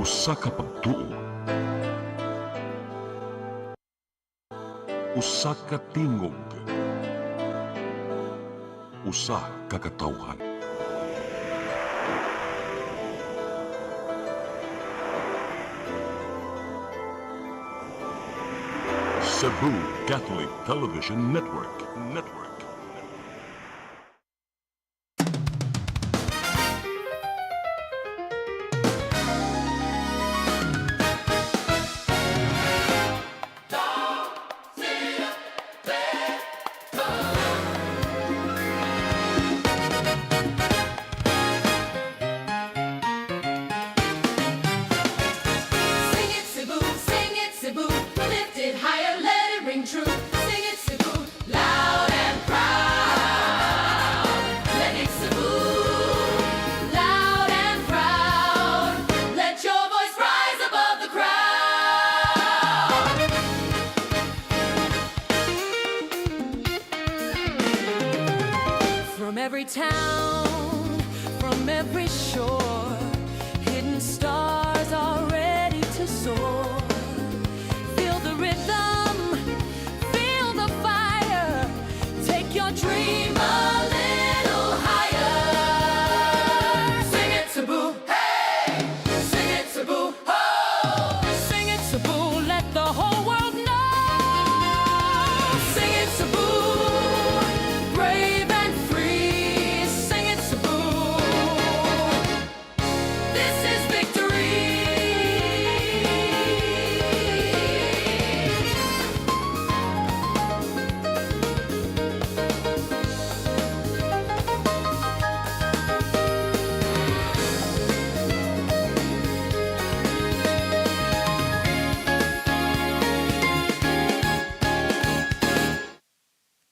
Usa ka pagtuo, usa ka tingog, usa ka katawhan. Cebu Catholic Television Network. Sing it, Cebu, lift it higher, let it ring true. Sing it, Cebu, loud and proud. Let it Cebu, loud and proud. Let your voice rise above the crowd. From every town, from every shore, hidden stars are ready to soar. Feel the rhythm, feel the fire. Take your dream a little higher. Sing it, Cebu, hey! Sing it, Cebu, ho! Sing it, Cebu, let the whole world know. Sing it, Cebu, brave and free. Sing it, Cebu. This is victory.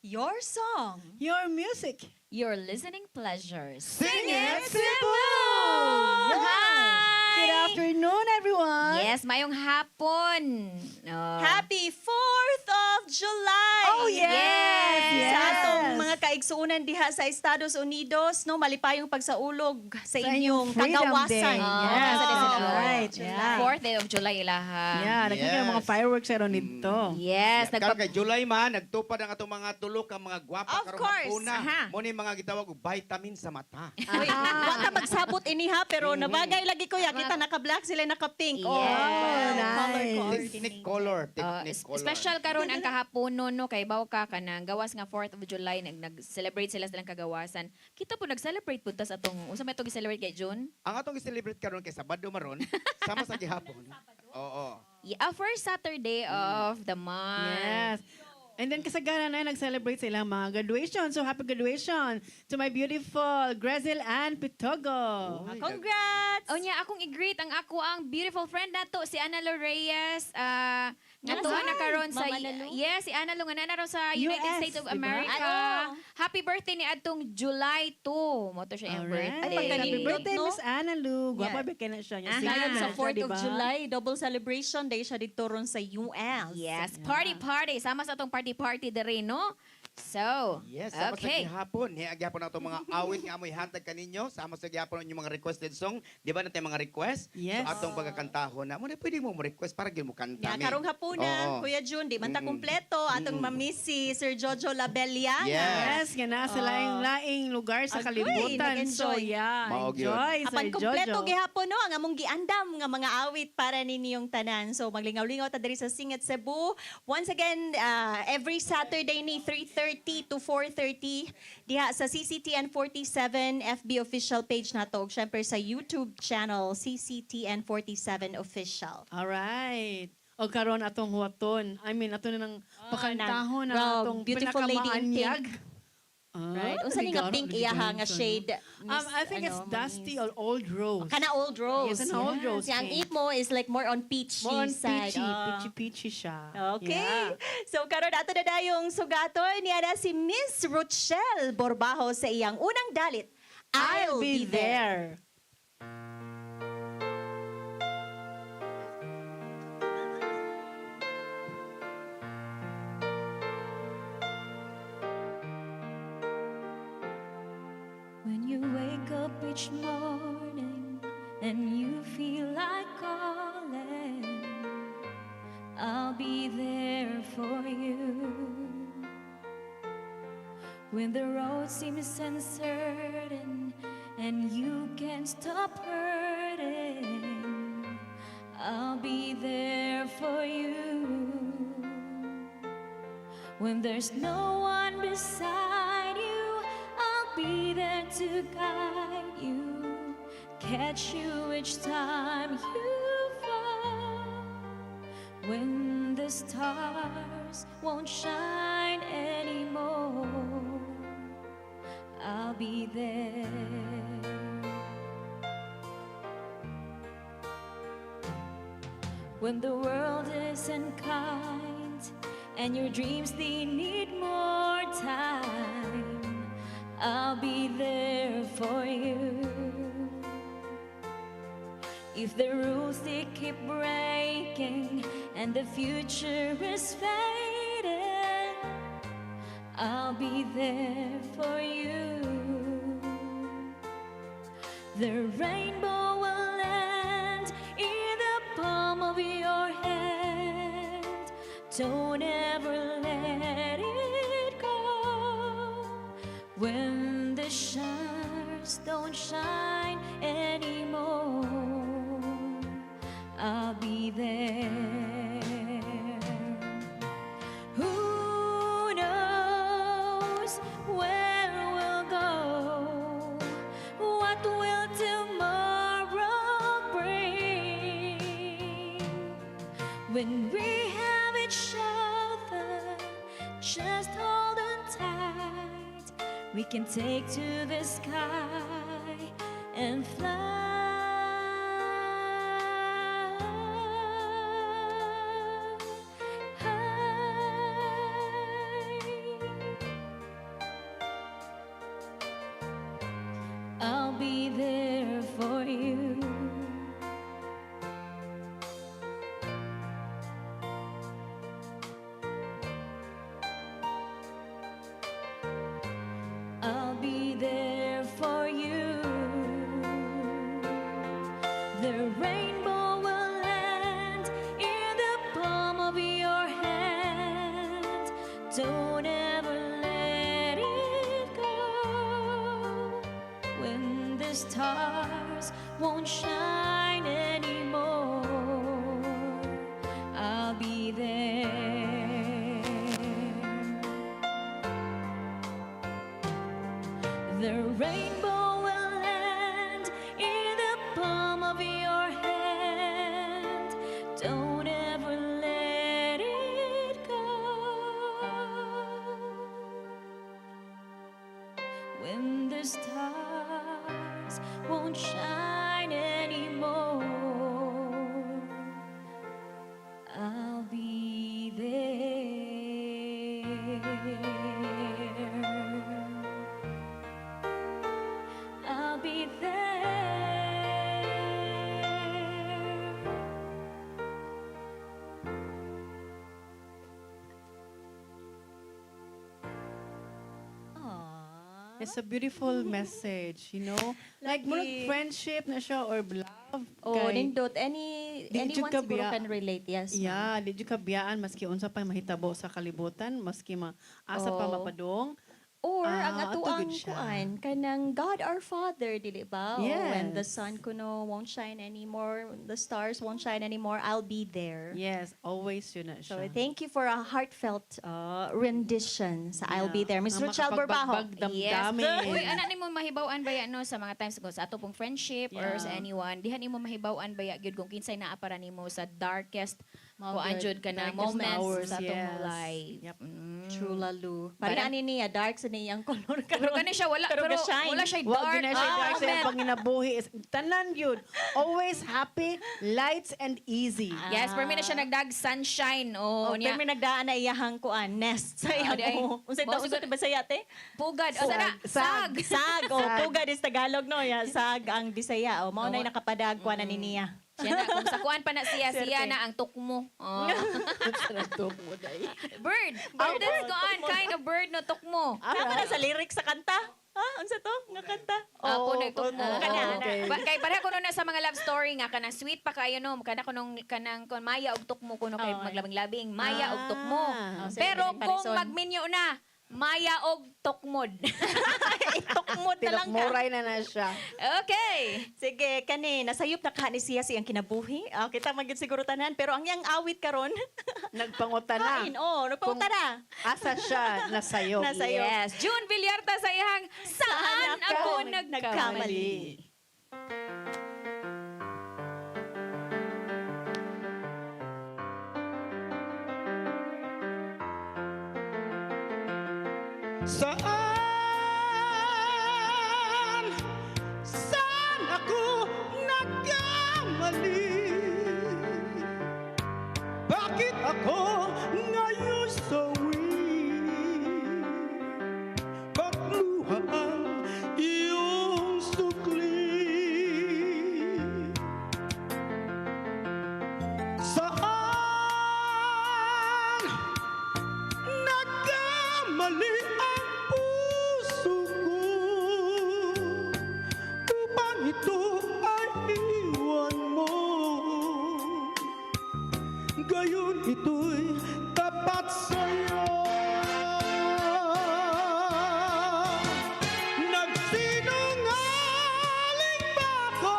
Your song, Your music. your listening pleasures. Sing it, Cebu! Hi! Good afternoon, everyone. Yes, mayong hapon. Happy 4th of July! Oh, yes! Sa atong Yes. mga kaigsuunan diha sa Estados Unidos, no, malipayong pagsaulog sa inyong Freedom kagawasan. Day. Oh, Yes, sa that's July. right. Yeah. 4th day of July ilaha. Yeah, nagkakaroon ng mga fireworks aron dito. Yes, Karon kay July man nagtupad ang atong mga tulo ka mga gwapa Of karong course, hapuna. aha. Mo ni mga gitawag og vitamin sa mata. Uy, wata magsabot ini ha, pero nabagay lagi ko ya. Kita naka-black, sila naka-pink. Yes. nice. Technique color, Uh, technique color. special karon ang kahaponon no kay baw ka kanang gawas nga 4th of July nag-celebrate sila silang kagawasan. Kita po nag-celebrate pud tas atong unsa may to gi-celebrate kay June? Ang atong i-celebrate karon kay Sabado maron, sama sa gihapon. Oo. Yeah, first Saturday of the month. Yes. And then kasagaran na nag-celebrate silang mga graduation. So happy graduation to my beautiful Grezel and Pitogo. Congrats! O niya, akong i-greet ang beautiful friend nato si Ana Lo Reyes. Natuwa na karon sa Mama Ana Lo? yes, si Ana Lo nga na ron sa United US, States of diba? America. Happy birthday ni adtong July 2. Mo to siya yung Alright. birthday. Happy birthday, no? Miss Anna Lu. Gwapa Yeah. ba kaya na siya. Niya. Ngayon Singer sa na 4th siya, of diba? July, double celebration day siya dito ron sa US. Yes, party. Sama sa atong party dere, no? So, Yes, sama okay. sa gihapon. Hiya gihapon na itong mga awit nga amoy hatag kaninyo. Sama sa gihapon yung mga requested song. Di ba natin mga request? Yes. So atong pagkakantahon na. Muna pwede mo request para gil mo kanta. Nga, mi. karong hapuna, Oo. Kuya June, di man ta kumpleto. Atong mamis si Sir Jojo Labella. Yes. Yes, nga na sa laing-laing lugar sa Agoy, kalibutan. So, nag-enjoy. yeah, Maog yun. enjoy, Sir Apan kumpleto Jojo. gihapon no ang among giandam nga mga awit para ninyong tanan. So maglingaw-lingaw ta diri sa Sing It Cebu. Once again, every Saturday ni 3:30 to 4:30 diha sa CCTN 47 FB official page nato ug syempre sa YouTube channel CCTN 47 official. Alright. O karon atong huwaton. I mean, ato na ng pakantahon Wow, na atong beautiful lady in pinakamaanyag. Right? Unsa ni nga pink iyaha nga shade? I think it's Dusty or Old Rose. Kana old rose. Yes, an old rose Ang pink. imo is like more on peachy More on side. peachy. Ah. Peachy siya. Okay. Yeah. So karon ato na dayong sugaton niya na si Miss Rochelle Borbajo sa iyang unang dalit. I'll be there. When you wake up each morning and you feel like calling, I'll be there for you. When the road seems uncertain and you can't stop hurting, I'll be there for you. When there's no one beside you, I'll be there to guide you, catch you each time you fall. When the stars won't shine anymore, I'll be there. When the world isn't kind and your dreams they need more time, I'll be there for you. If the rules they keep breaking and the future is fading, I'll be there for you. The rainbow will land in the palm of your hand. Don't ever let it go. When the stars don't shine anymore, I'll be there. Who knows where we'll go? What will tomorrow bring? When we have each other, just hold on tight. We can take to the sky and fly. I'll be there for you. I'll be there for you. The rainbow will land in the palm of your hand. Don't ever let it go. When the stars won't shine anymore, I'll be there. The rainbow will land in the palm of your hand. Don't ever let it go. When the stars won't shine anymore, I'll be there. I'll be there. Aww. It's a beautiful message, you know? Like, Lagi. murag friendship na siya or love. Oh, nindot. Anyone jud ka siguro biya. can relate. Yes. ma'am. Yeah, di jud ka biyaan maski unsa pa mahitabo sa kalibutan, maski asa pa Oh. mapadong. Or ang ato atuang gud siya. kuan kanang God our Father, dili ba? Oh, when the Yes. sun kuno won't shine anymore, when the stars won't shine anymore, I'll be there. Yes, always yun na So siya. thank you for a heartfelt rendition sa I'll Be There. Ms. Rochelle Berbajo. Damdamin. Uy, ana nimo mahibaw-an baya no sa mga times ko sa ato pong friendship or Yeah. sa anyone, dihan nimo mahibaw-an baya gyud kung kinsay naa para nimo sa darkest Mga kuan jud ka na darkest moments hours, sa atong yes. life. Yep. True lalo. Parang- Parang ani niya, dark sa niyang color. Pero kani siya wala pero shine. wala siya Wa dark. gyud na siya dark sa moment. iyang panginabuhi. Tanan yun. Always happy, lights and easy. Yes, for me na siya nagdag sunshine. Oh, Oh, niya. pero may nagdaan na iyahang kuan, nest sa iyang di ay. Unsay Mao ta siguro- unsay ba sa yate? Pugad. O sana, sag. Sag. Oh, pugad is Tagalog no. Ya, sag ang Bisaya. Oh, mao na Oh, nakapadag kuan na ni niya. Siya na, kung sa kuan pa na siya, Swerte. siya na ang tukmo. Oh. Bird. Bird is kuan, kind of bird no tukmo. Tama na sa lyrics sa kanta. Unsa to? Nga kanta? Punag-tugmo. Kana. okay. Kay pareha ko nun na sa mga love story nga kanang sweet pa kayo no kana kunong kanang kon maya og tukmo kuno kay Oo. maglabing-labing maya og tukmo. Ah. Pero Sa kung Harrison. magminyo na maya og tukmod. Itukmod na lang ka. Muray na siya. Okay. Sige, kani, nasayop na kahanis siya siyang kinabuhi. Kita magiging siguro tanan. Pero ang yang awit karon Nagpangutan na. kain, nagpunta na. Asa siya? Nasayop. Nasayop. Yes, June Villarta sa ihang Saan Ako Nagkamali. Saan ako nagkamali? Bakit ako ngayon sawi? Pagluha ang iyong sukli. Saan nagkamali ang puso ko upang ito ay iwan mo? Gayon ito'y tapat sa'yo. Nagsinungaling ba ako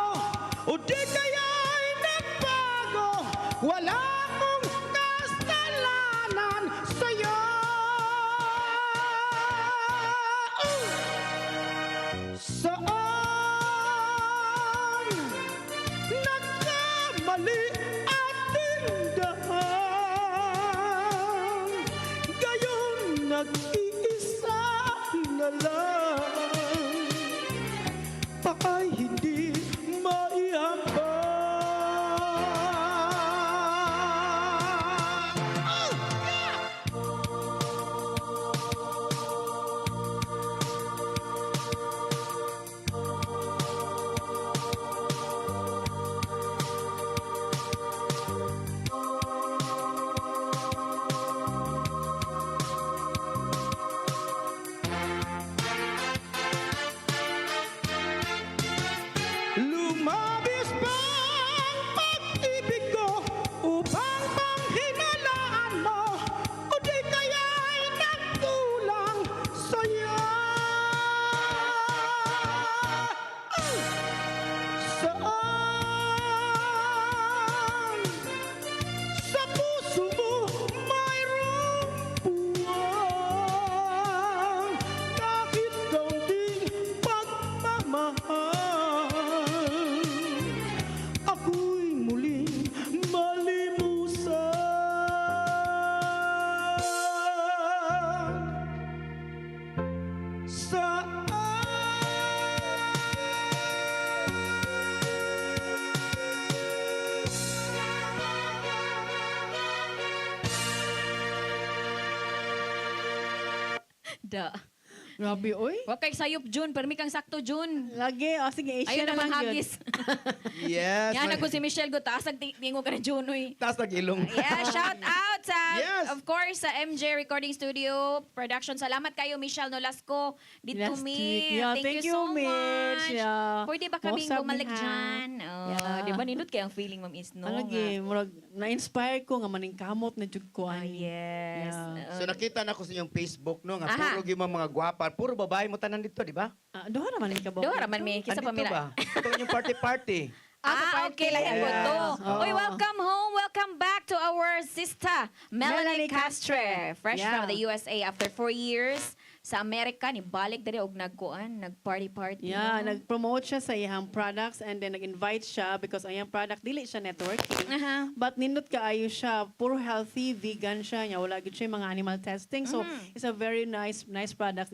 o di kaya'y nagbago? Wala akong kasalanan sa'yo. Saan nagkamali ating daan? Gayon nag-iisa na lang. Baka'y hindi maihambang. Lumabis bang pag-ibig ko upang panghinalaan mo o di kaya'y nagkulang sa'yo? Saan sa puso mo mayroong puwang kahit kaunting pagmamahal? Ako'y muling malimusan. Da. Grabe, oy. Wa kay sayop June, permi kang sakto June. Lagi, sige, Asia Ayun naman naman yun. hagis. Yes. Yan ako si Michelle go taasag tingo ka na June oy. Taas nag-ilong. Yeah, shout out sa, Yes. of course, sa MJ Recording Studio Production. Salamat kayo, Michelle Nolasco. Dito Last me. week. Yeah, thank you, so Mitch. much. Yeah. Pwede ba kaming Mausap bumalik niha. dyan? Oh, Yeah. Di ba, nindot kaya ang feeling, Ma'am Isno? Lagi, murag, na-inspire ko nga maning kamot na jud ko Ah, ani. yes. Yeah. So nakita na ko sa inyong Facebook no nga Aha. puro gyud mga gwapa, puro babae mo tanan dito, di ba? Doha naman ka ba? Doon raman may kisa Andito pamila. ba? Ito yung party. Okay lang yan po Yes. to. Oo. Uy, welcome home. Welcome back to our sister, Melanie Melanie Castre. Fresh Yeah. from the USA after 4 years sa Amerika. Nibalik dali og nagkuan, nag-party-party. Yeah, no? nag-promote siya sa iyang products and then nag-invite siya because ang iyang product dili siya networking. Aha. But nindot kaayo siya, puro healthy, vegan siya, nya wala gid siya yung mga animal testing. So it's a very nice product.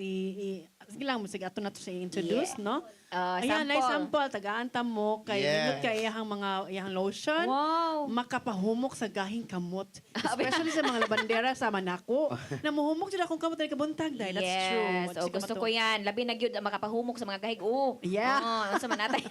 Sige lang mo sige ato na to siya introduce, Yeah. no? Ayan, sample. ay sample. Tagaan mo kay Yes. nindot kay iyang lotion. Wow. Makapahumok sa gahing kamot. Especially sa mga labandera sa Manako. Namuhumok sila kung kamot ay kabuntag dahil. That's true. Yes. Sige, Gusto mato. ko yan. Labi na gyud makapahumok sa mga gahig. Yeah. Sa manatay.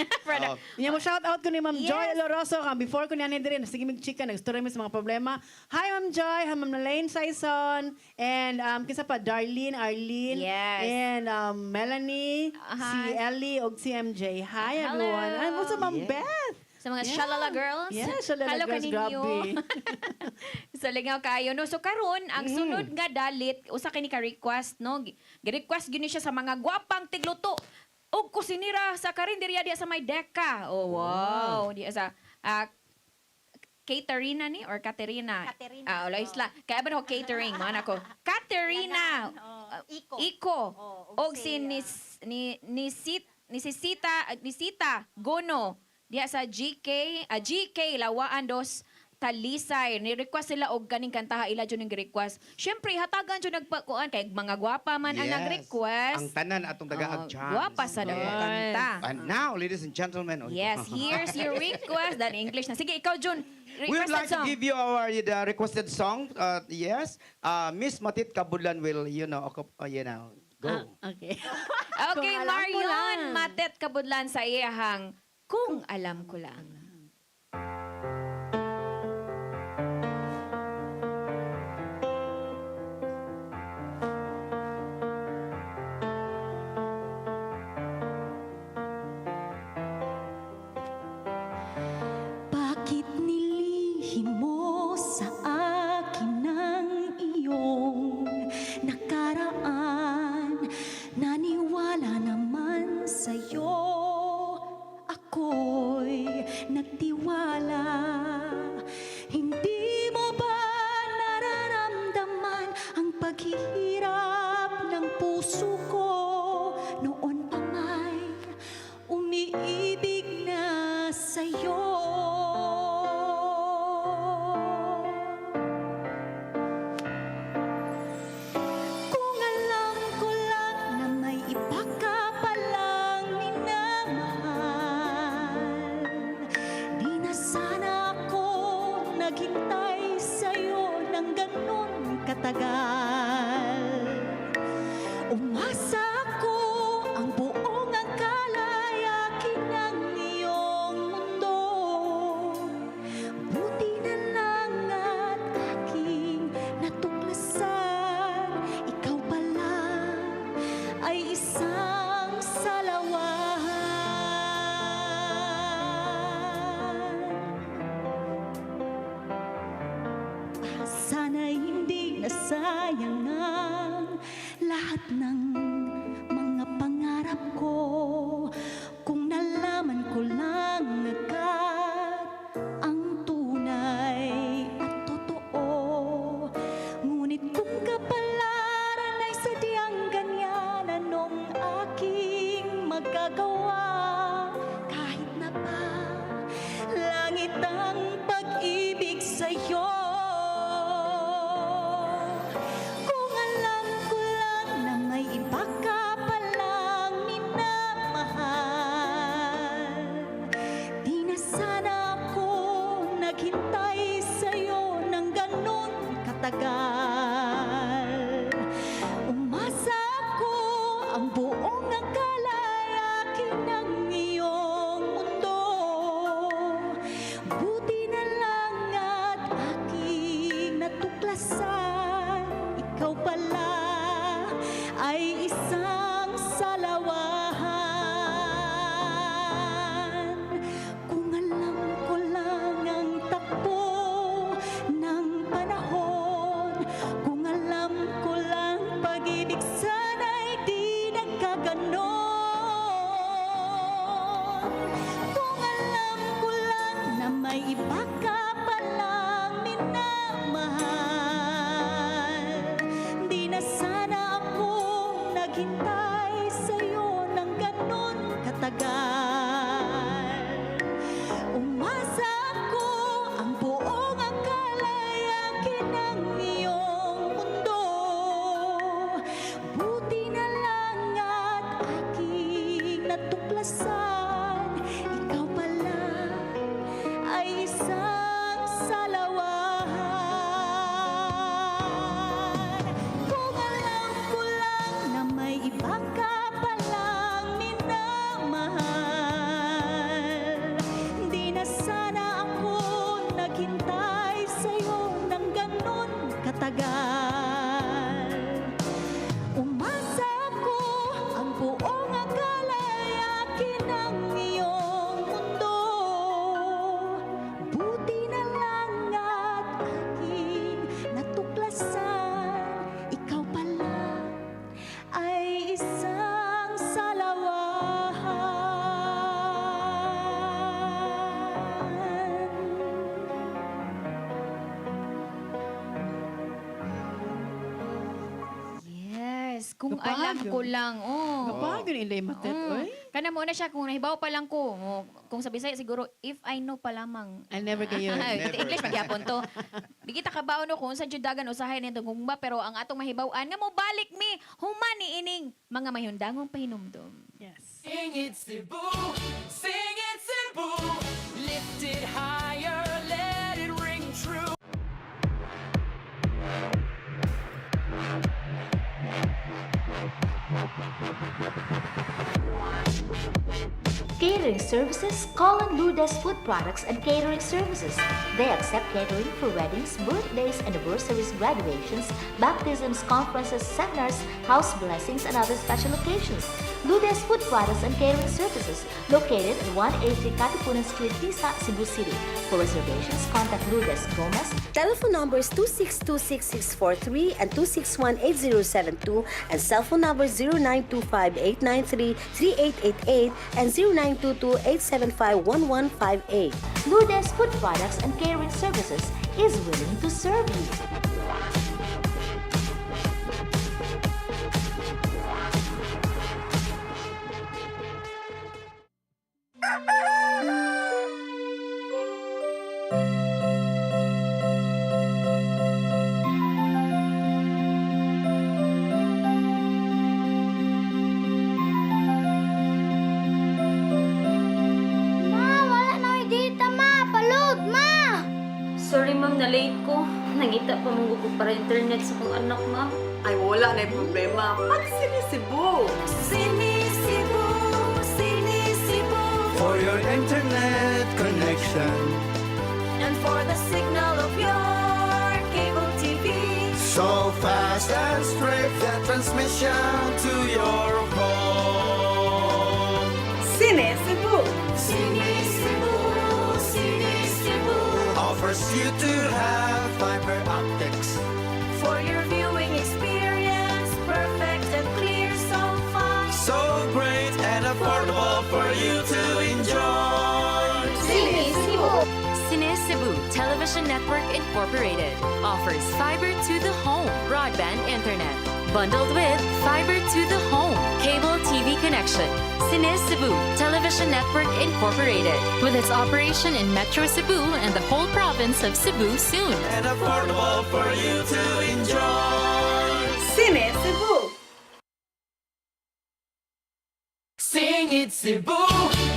Oh. Inya mo shout out ko ni Ma'am Yes. Joy Loroso kang before ko niya din sige mig chika nag-story mi sa mga problema. Hi Ma'am Joy, hi Ma'am Lane Saison and kinsa pa Darlene, Arlene Yes. and Melanie, si Hi. Ellie ug si MJ. Hi Hello. everyone. And also Ma'am Yeah. Beth. Sa mga Yeah. Shalala girls. Yeah, Shalala Hello girls, kaninyo. grabe. So lingaw kayo no. So karon ang sunod nga dalit usa kini ka request no. Gi-request gini siya sa mga gwapang tigluto. Og kusinira sa karinderya diya sa may deka. Oh wow. Diya sa Katerina ni or Katerina? Katerina. Wala isla. Kaya ba no catering man ako. Katerina. Iko. Iko. Oh, Og si Nisita Gono diya sa GK Lawaan dos Talisay. Ni-request sila og kaning kantaha ila jud ning request. Syempre hatagan jud nagpakuan kay mga gwapa man ang Yes. nag-request. Ang tanan atong daga chance. Gwapa sa dagang kanta. And now, ladies and gentlemen, Yes, here's your request. Dan English na. Sige, ikaw Jun. we would Requested like song. to give you our the requested song. Yes, Miss Matit Kabudlan will, go. Okay. Okay, Kung alam ko Marion lang. Matet Kabudlan sa iyahang Kung Alam Ko Lang. Bakit nilihim mo sa akin ang iyong nakaraan? Naniwala naman sa'yo, ako'y nagtiwala. Hindi mo ba nararamdaman ang paghihirap ng puso ko? Noon pa may umiibig na sa'yo. Kung alam ko lang na may iba ka palang minamahal, di na sana ako naghintay sa'yo ng ganon katagal. Umasa ako ang buong akalayakin ng iyong mundo. Buti na lang at aking natuklasan, ikaw pala ay isang salawahan. Sana'y hindi nasayang ang lahat ng mga pangarap ko. Kung nalaman ko lang agad ang tunay at totoo. Ngunit kung kapalaran ay sadyang ganyan, anong aking magagawa? Kahit na ba langit ang pag-ibig sa'yo. Kung alam ko lang na may iba ka palang minamahal, di na sana ako naghintay sa'yo ng ganon katagal. Umasa ako ang buong akalayakin ng iyong mundo. Buti na lang at aking natuklasan, ikaw pala ay isang salawahan. Kung alam ko lang ang takbo ng panahon, kung alam ko lang pag-ibig sana'y di nagkaganon. Kung alam ko lang na may iba ka palang minamahal, di na sana ako naghintay sa'yo ng ganon katagal. Umasa ako ang buong akalayakin ng iyong mundo. Buti na lang at aking natuklasan, Kung Kapag alam ko yun. lang, oh. Kapag yun inday matet, oy. Kana mo na siya, kung nahibaw pa lang ko. Kung sa Bisaya siguro, if I know pa lamang. I'll never kayo. Ito English magyapon to. Di kita kabaon no kung sa judagan usahay nito gumba pero ang atong mahibawaan nga mo balik mi human ni ining mga mahundangong pahinumdom. Yes. Sing it, Cebu. Sing it, Cebu. Lift it higher, let it ring true. Catering services, call on Lourdes Food Products and Catering Services. They accept catering for weddings, birthdays, anniversaries, graduations, baptisms, conferences, seminars, house blessings, and other special occasions. Lourdes Food Products and Catering Services, located at 183 Katipunan Street, Tisa, Cebu City. For reservations, contact Lourdes Gomez. Telephone numbers 2626643 and 2618072 and cell phone numbers 0925-893-3888 and 0922-875-1158. Lourdes Food Products and Catering Services is willing to serve you. Ma, wala na may data, ma. Palud, ma. Sorry ma'am, na-late ko. Nangita pa mong ko para internet sa kong anak ma'am. Ay, wala na yung problema. Pag sinisibo. Sinisibu, sinisibu. For your internet connection, And for the signal of your cable TV. so fast and straight, that transmission to your home. Sinisibo. Sinisibu, sinisibu. Offers you to have fiber optics. For your viewing experience, perfect and clear so far. So great and affordable for you to enjoy. Cine Cebu Television Network Incorporated offers fiber to the home broadband internet. Bundled with fiber to the home cable TV connection. Cine Cebu Television Network Incorporated with its operation in Metro Cebu and the whole province of Cebu soon. And affordable for you to enjoy. Sinisibo. Sing it, Cebu.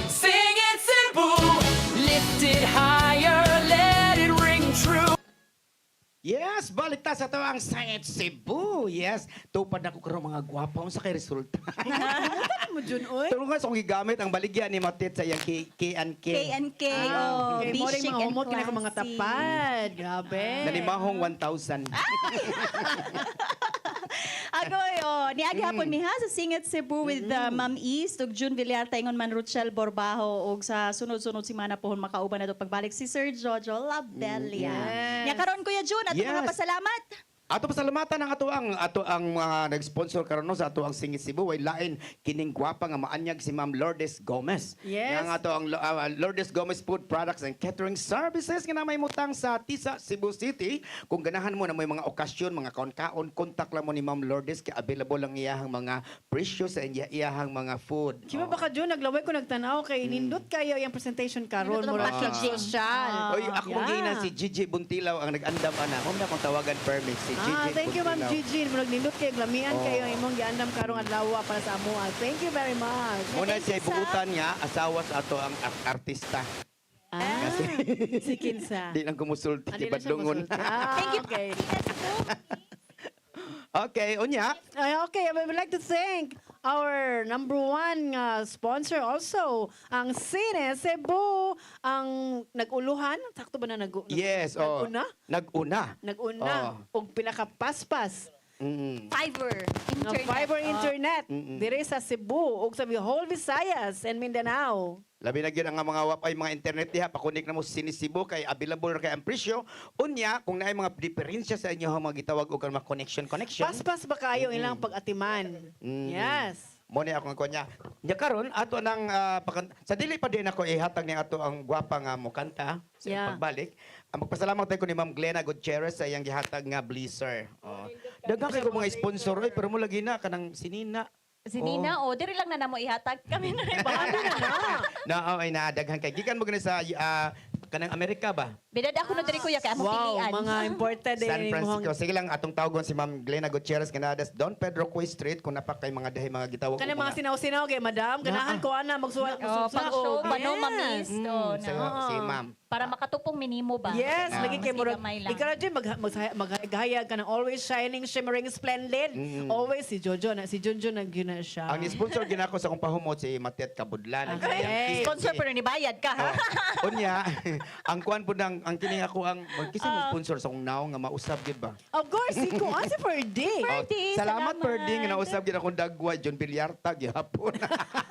Sing it, Cebu. Lift it higher, let it ring true. Yes, balik ta sa to ang Science Cebu. Yes, tupad na ko karon mga gwapa sa kay resulta. Ano mo dyan, oy? Tulungan sa kong gigamit ang baligya ni Matit sa iyang K&K. K&K, oh, Okay, be mo rin chic mga and humot kina ko mga classy. tapad. Grabe. Nanimahong 1,000. Agoy, oh, niagi hapon mi ha sa Sing It Cebu with Ma'am East ug June Villar taingon man Ruchel Borbaho ug sa sunod-sunod si mana pohon makauban na to pagbalik si Sir Jojo Labelia. Yes. Nya karon Kuya June at mga Yes. pasalamat. Ato pasalamatan ang ato ang mga nag-sponsor karon no sa ato ang Singit Cebu way lain kining gwapa nga maanyag si Ma'am Lourdes Gomez. Yes. Nga ato ang Lourdes Gomez Food Products and Catering Services nga na may mutang sa Tisa, Cebu City. Kung ganahan mo na may mga okasyon, mga kaon-kaon, kontak lang mo ni Ma'am Lourdes kay available lang iyahang mga presyo sa iyahang mga food. Kima ba ka dyan? Naglaway ko nagtanaw kay nindot kayo yung presentation karon Nindot ang mura packaging. social. Oy, ako yeah. Si Gigi Buntilaw ang nag-andam ana. Mo na akong tawagan permit si Gigi. Thank you Ma'am Gigi. Murag nindot kayo glamian Oh. kayo imong giandam karong adlaw para sa amoa. Thank you very much. Muna siya ibugutan nga asawa sa ato ang artista. Si Kinsa. Di lang kumusulti Ah, kay di na siya Badlungon. musulti. Thank you. Okay. Okay, unya. Okay, I would like to thank our number one sponsor also, ang Cine Cebu, ang nag-uluhan. Sakto ba na Yes, oh. nag-una? Nag-una. Nag-una. Og pinakapaspas. Fiber Ng internet. fiber internet. Mm-mm. Dire sa Cebu, ug sa whole Visayas and Mindanao. Labi na gyud ang mga wapay mga internet diha pakunik na mo sa Sinisibo kay available ra kay ang presyo. Unya kung naay mga diferensya sa inyo mga gitawag og mga connection. Paspas ba kayo ilang pag-atiman? Yes. Mo ni ako nga kunya. Nya karon ato nang sa dili pa din ako ihatag ni ato ang gwapa nga mo kanta sa Yeah. pagbalik. Ang magpasalamat tayo ko ni Ma'am Glenna Gutierrez sa iyang gihatag nga Blizzard. Oh. Daghang kay ko mga sponsor oy, pero mo lagi na kanang sinina. Si Nina, diri lang na namo ihatag kami na rin. Na ay na daghang kay gikan mo gani sa kanang Amerika ba? Bidad ako na diri kuya kay among Wow, pilian. mga imported San din. Francisco. Sige lang atong tawgon si Ma'am Glenna Gutierrez Canadas, Don Pedro Quay Street kung napa kay mga dahi mga gitawag. Kana mga sinaw-sinaw kay madam, ganahan ko ana magsuwat. Pag-show ba no, mamis? Si Ma'am. Para makatupong minimo ba? Yes, Ah. lagi kay Mas murag. gamay lang. Ikaw na dyan, maghayag ka ng always shining, shimmering, splendid. Always si Jojo na, si Junjun na gina siya. Ang sponsor ginako sa kong pahumot si Matet Kabudlan. Ang Okay. Sponsor pero ni bayad ka ha. Unya, ang kuan po ang kining ako ang kasi mo sponsor sa kong naong nga mausab gid ba? Of course, si Kuan si Ferdy. Ferdy, salamat salamat. Ferdy nga nausab gid akong dagwa John Bilyarta gyapon.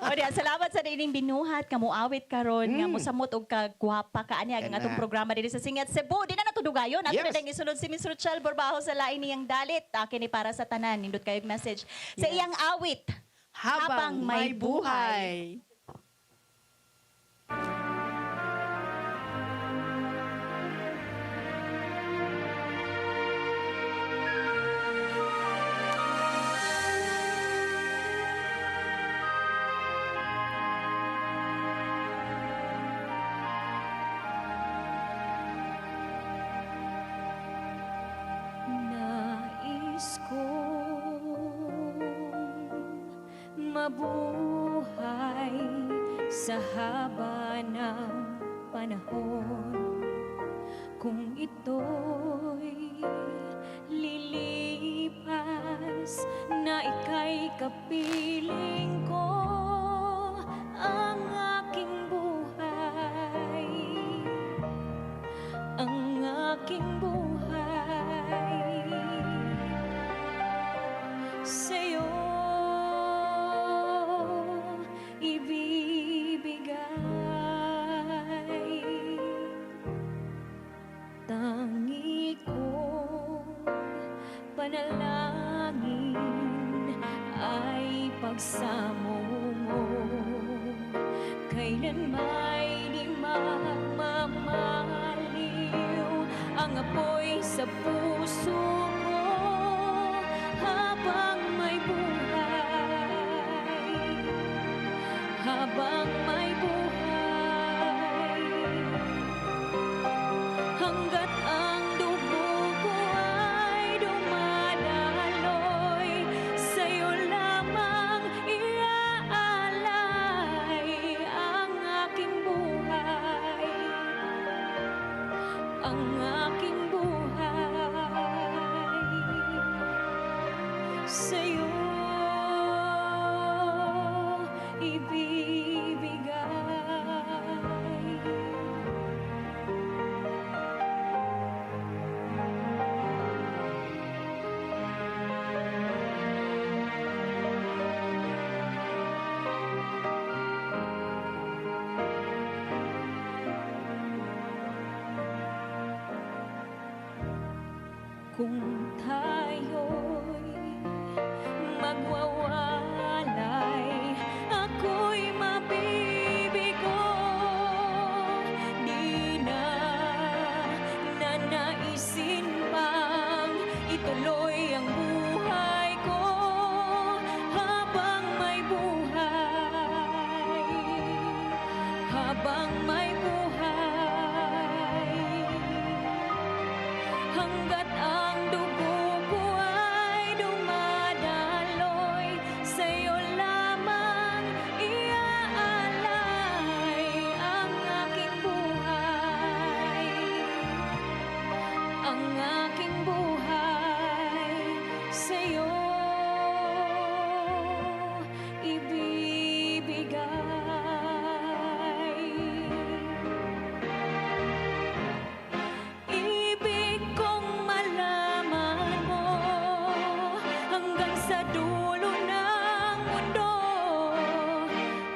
O diyan, salamat sa ining binuhat, kamuawit karon nga mosamot og kagwapa kaani ang Yan atong na. programa diri sa Singat Cebu. Di na natudugayon. Ato Yes. na dang isulod si Miss Rochelle Borbajo sa lain niyang dalit. Kini para sa tanan. Nindot kayong message. Sa iyang awit, Habang may buhay. Nais kong mabuhay sa haba ng panahon. Kung ito'y lilipas na ika'y kapiling ko, ang aking buhay, ang aking buhay sa'yo ibibigay. Tangi kong panalangin ay pagsamo mo, kailan may di magmamaliw ang apoy sa puso ko habang may buhay, habang may buhay, hanggat ang dugo ko ay dumadaloy, sa'yo lamang iaalay ang aking buhay, ang aking buhay sa'yo ibibigay. Kung tayo'y magwawalay, ako'y mabibigo. Di na nanaisin pang ituloy ang buhay ko habang may buhay, habang may buhay, hanggat ang dugo ko ay dumadaloy, sa'yo lamang iaalay ang aking buhay, ang aking buhay sa'yo ibibigay. Ibig kong malaman mo hanggang sa dulo ng mundo,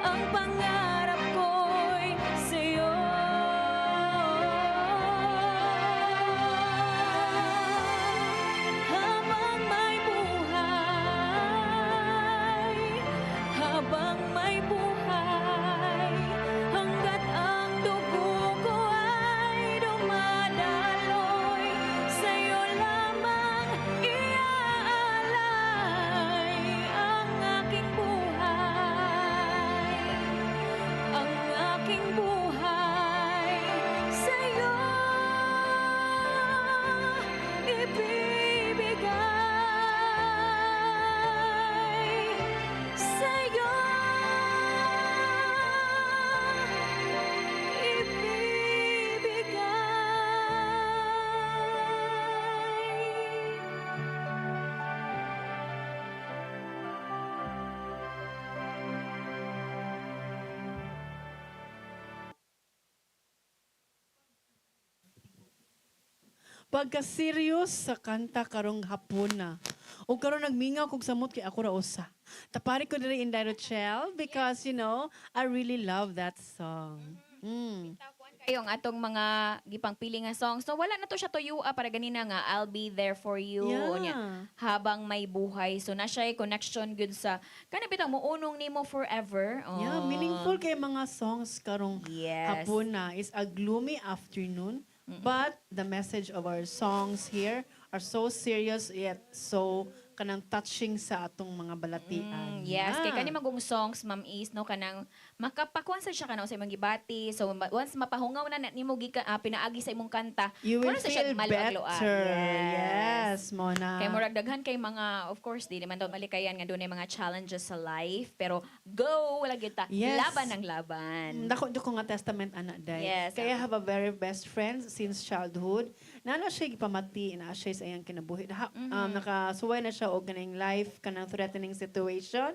ang pangarap ko'y sa'yo. Pagka-serious sa kanta karong hapuna. O karon nagmingaw kog samot kay ako ra usa. Tapari ko diri in Rochelle because you know, I really love that song. Kayong atong mga gipang pili nga songs. So wala na to siya tuyua para ganina nga I'll be there for you Yeah. unya, habang may buhay. So na siya connection good sa kana bitang muunong nimo forever. Oh. Yeah, meaningful kay mga songs karong Yes. hapuna is a gloomy afternoon. But the message of our songs here are so serious yet so kanang touching sa atong mga balatian. Yes, kay Yeah. kani magong songs Ma'am Is no kanang makapakuan sa siya kanang sa imong gibati. So once mapahungaw na nimo pinaagi sa imong kanta, You will mura sa siya feel malo-agloa. better. Yes, Mona. Kay murag daghan kay mga of course di naman daw malikayan nga dunay mga challenges sa life pero go wala gyud ta. Yes. Laban ang laban. Dako ko nga testament ana day. Yes, Kaya I have a very best friend since childhood. Nana siya gipamati na siya sa iyang kinabuhi. Nakasuway na siya og ganing life kanang threatening situation.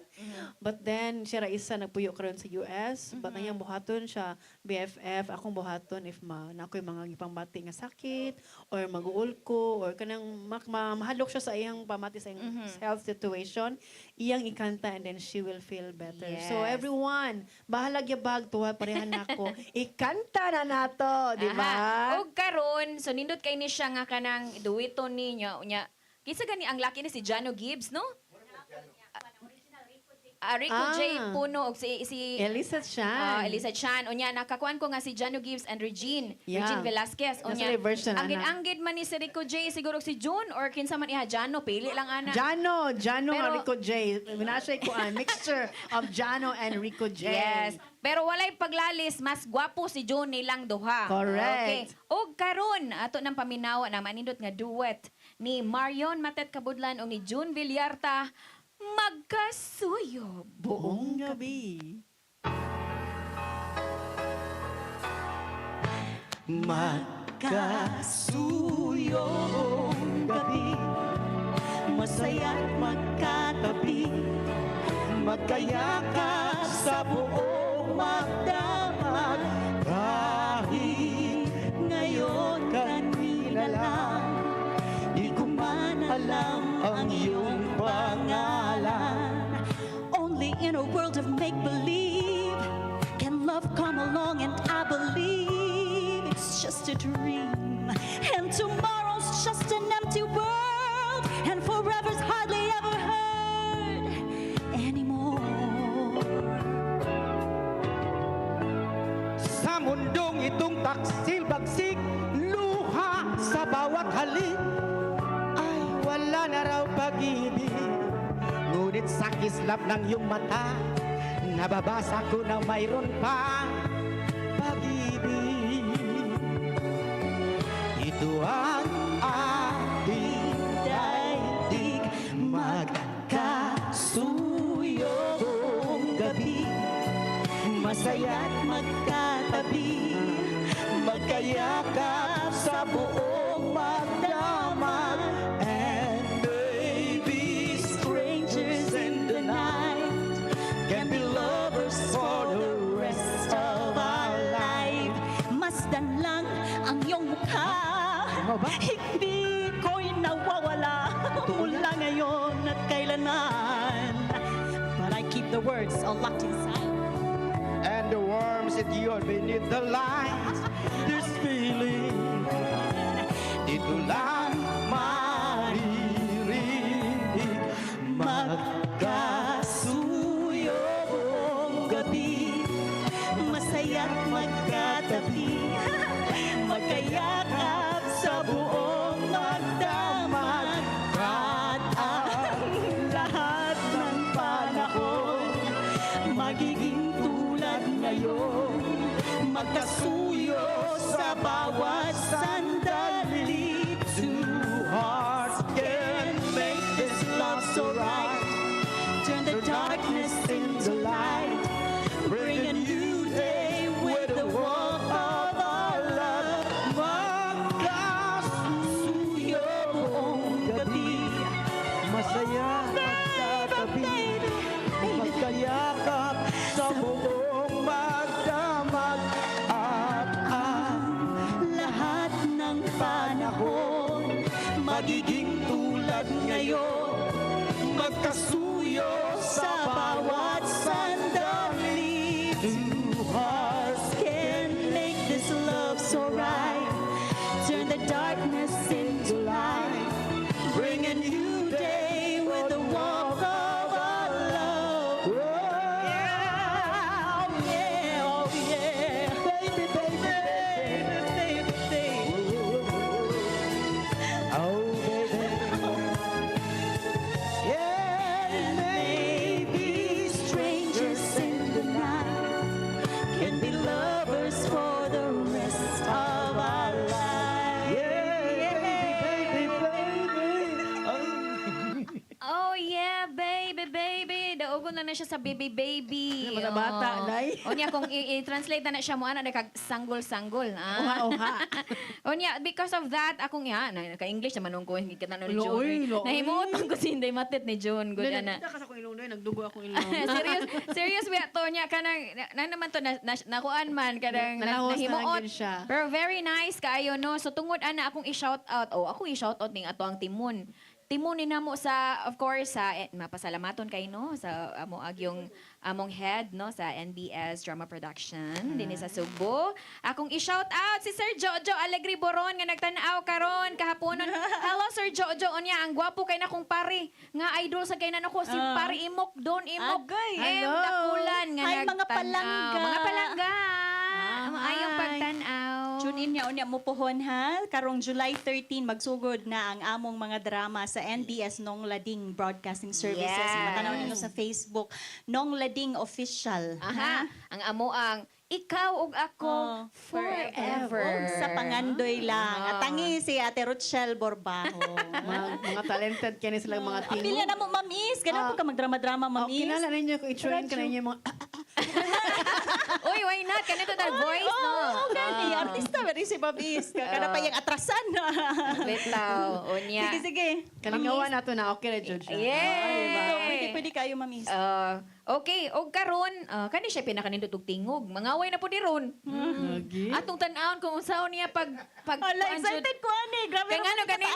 But then siya ra isa nagpuyo karon sa US. But ang iyang buhaton siya BFF, akong buhaton if na ako'y mga gipamati nga sakit or mag-uul ko or kanang mahalok siya sa iyang pamati sa iyang health situation. Iyang ikanta and then she will feel better. So Yes. everyone, bahala gyabag tuwa parehan nako. Ikanta na nato, di ba? Aha. Og karon so nindot kay ni siya nga kanang dueto ninyo unya. Kinsa gani ang laki ni si Jano Gibbs no? Rico J. Puno og si Elisa Chan. Elisa Chan. Unya, nakakuan ko nga si Jano Gibbs and Regine. Yeah. Regine Velasquez. Nasa Unya, version, ana. anggid man ni si Rico J. Siguro si June or kinsa man iha Jano. Pili lang ana. Jano Pero- Rico J. Minasay ko mixture of Jano and Rico J. Yes. Pero walay paglalis, mas gwapo si June nilang duha. Correct. Okay. Og karon ato nang paminawa na manindot nga duet ni Marion Matet Kabudlan o ni June Villarta, Magkasuyo. Buong gabi. Magkasuyong gabi, masaya't magkatabi, magkayakap sa buong magdamag. Kahit ngayon kanila lang, di ko man alam ang iyong pangalan. Only in a world of make-believe can love come along, and I believe it's just a dream. And tomorrow's just an empty world, and forever's hardly ever heard anymore. Sa mundong itong taksil-bagsik, luha sa bawat halik, ay wala na raw pag-ibig. Ngunit sa kislap ng iyong mata, nababasa ko na mayroon pa pag-ibig. Ito ang ating daigdig, magkasuyong gabi, masaya't magkatabi, magkayakap sa buong magdamag. And maybe strangers in the night can be lovers for the rest of our life. Masdan lang ang iyong mukha, hindi ko'y nawawala mula ngayon at kailanan. But I keep the words all locked inside. And the worms that you're beneath the light, this feeling, dito lang maririnig. Magkasuyong gabi, masaya't magkatabi, magkayakap sa buong magdamag. At ang lahat ng panahon magiging tulad ngayon, magkasuyo sa bawat sandali. Two hearts can make this love so right, turn the darkness into light, bring a new day with the warmth of our love. Magkasuyong gabi, masaya magkatabi, magkayakap sa buong magdamag. At ang lahat ng magiging tulad ngayon, magkasuyo sa bawat sandali. Two hearts can make this love so right, turn the darkness into light, bring a new day with the warmth of our love. Oh, yeah, oh yeah, baby, baby, baby, baby. Oh, baby. Yeah, maybe strangers in the night can be lovers for the rest of our lives. Yeah, baby, baby. Oh yeah, baby, baby. Daugon na siya sa baby, baby. Mga bata, nay. O niya, kung i-translate na siya mo, kag sanggol-sanggol. Oha. O niya, because of that, akong naka-English naman nung ko, hindi ka na nun, Looy, June. looy. Nahimutan ko si Inday Matit ni June. Good, ana. Nakas akong ilong doon, nagdugo akong ilong. serious ba to niya kanang naman to nakuan man kanang Nalahos na nahimuot. lang yun siya. Pero very nice kaayo no. So tungod ana akong i-shout out. Ako i-shout out ning ato ang Timon. Timon ni namo sa of course sa mapasalamaton kay no sa amo yung among head no sa NBS Drama Production dinhi sa Subo. Akong i-shout out si Sir Jojo Alegre Boron nga nagtan-aw karon kahaponon. Hello Sir Jojo unya ang gwapo kay na kong pari nga idol sa kay na nako si Pari Imok Don Imok. Agay. Em Hello. Dakulan nga Hi, mga nagtan-aw. palangga. Mga palangga. Hi. Ayong pagtan-aw. Tune in niya unya mo pohon ha. Karong July 13 magsugod na ang among mga drama sa NBS Nong Lading Broadcasting Services. Yes. Matanaw ninyo sa Facebook Nong Lading Official. Aha, ang amo ang ikaw ug ako forever. Ug sa pangandoy lang. Ah. At tangi si Ate Rochelle Borbaho. mga talented kani silang mga team. Apilya na mo, Mamis. Kailan po ka magdrama-drama, Oh, Mamis? kilala ninyo ko i-train ka ninyo mga Uy, why not? Kanito na voice, no? Oo, gani. Artista, very si Mamis. Kada pa yung atrasan. Bitaw, unya. Sige, sige. kalingawan nato na okay ra jud siya. Yay! Pwede kayo, Mamis. Okay, og karon, kani siya pinakanindot og tingog. Mangaway na po di ron. Lagi. Atong tan-awon kung unsaon niya pag Ala, excited ko, ani. Grabe Kaya nga no, kanina,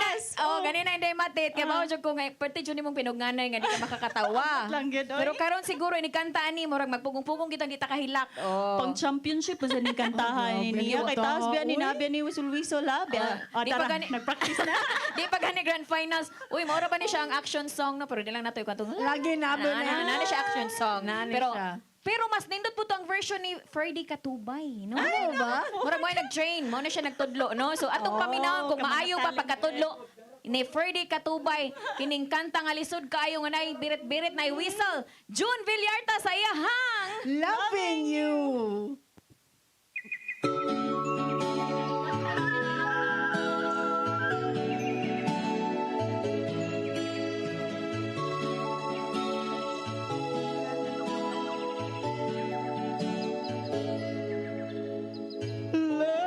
ganina hindi matit. Kaya bawa ko nga, pwede dyan mong pinugnganay nga di ka makakatawa. Lang gid, oy. Pero karon siguro, inikantaan ni, murag magpugong-pugong kitang di ta kahilak. Oh. Pang championship pa sa ning kantahan Oh, niya. grabe, Kay taas tawa, biya ni uy. Nabia ni Wisul-Wisul ha. Di pa Tara, gani- nag-practice na. Di pa gani grand finals. Uy, maura ba ni siya ang action song, no? Pero di lang nato yung kantong. Lagi na ba na? Nana siya action song. Nana Pero, siya. pero mas nindot po to ang version ni Freddy Katubay, no? Ano ba? Murag mo ay nag-train, mo na siya nagtudlo, no? So atong paminawon kung maayo pa pagkatudlo ni Freddy Katubay, kining kanta nga lisod kaayo nga nay birit-birit nay whistle. June Villarta sa iyahang. Loving you.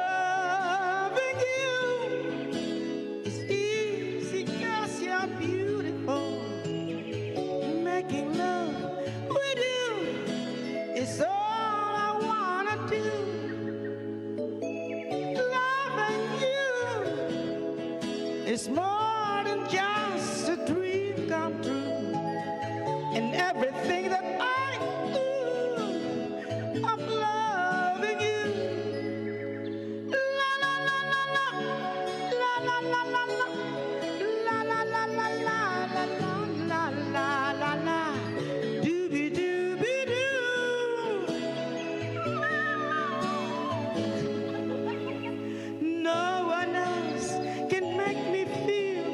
Loving you is easy 'cause you're beautiful. Making love with you is all I wanna do. Loving you is more than just a dream come true. And everything that I do, I'm loving you. La la la la la, la la la la la, la la la la la, la la la la la, dooby dooby doo. No one else can make me feel